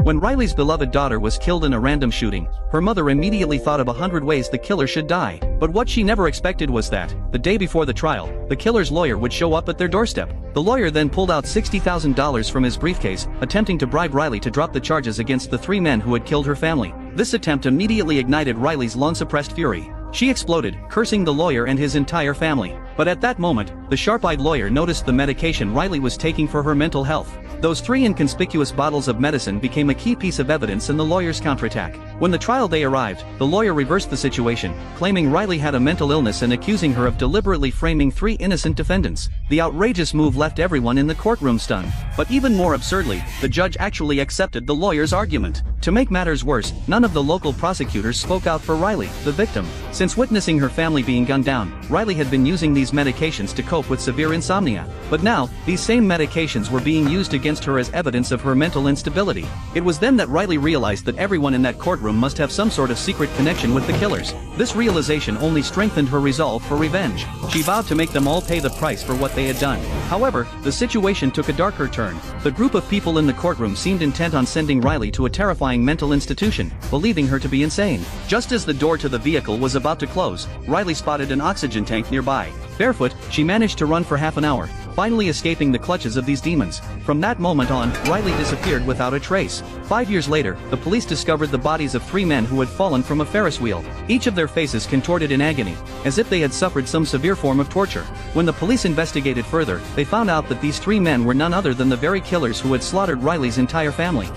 When Riley's beloved daughter was killed in a random shooting, her mother immediately thought of 100 ways the killer should die. But what she never expected was that, the day before the trial, the killer's lawyer would show up at their doorstep. The lawyer then pulled out $60,000 from his briefcase, attempting to bribe Riley to drop the charges against the three men who had killed her family. This attempt immediately ignited Riley's long-suppressed fury. She exploded, cursing the lawyer and his entire family. But at that moment, the sharp-eyed lawyer noticed the medication Riley was taking for her mental health. Those three inconspicuous bottles of medicine became a key piece of evidence in the lawyer's counterattack. When the trial day arrived, the lawyer reversed the situation, claiming Riley had a mental illness and accusing her of deliberately framing three innocent defendants. The outrageous move left everyone in the courtroom stunned. But even more absurdly, the judge actually accepted the lawyer's argument. To make matters worse, none of the local prosecutors spoke out for Riley, the victim. Since witnessing her family being gunned down, Riley had been using these medications to cope with severe insomnia. But now, these same medications were being used against her as evidence of her mental instability. It was then that Riley realized that everyone in that courtroom must have some sort of secret connection with the killers. This realization only strengthened her resolve for revenge. She vowed to make them all pay the price for what they had done. However, the situation took a darker turn. The group of people in the courtroom seemed intent on sending Riley to a terrifying mental institution, believing her to be insane. Just as the door to the vehicle was about to close, Riley spotted an oxygen tank nearby. Barefoot, she managed to run for half an hour, finally escaping the clutches of these demons. From that moment on, Riley disappeared without a trace. 5 years later, the police discovered the bodies of three men who had fallen from a Ferris wheel, each of their faces contorted in agony, as if they had suffered some severe form of torture. When the police investigated further, they found out that these three men were none other than the very killers who had slaughtered Riley's entire family.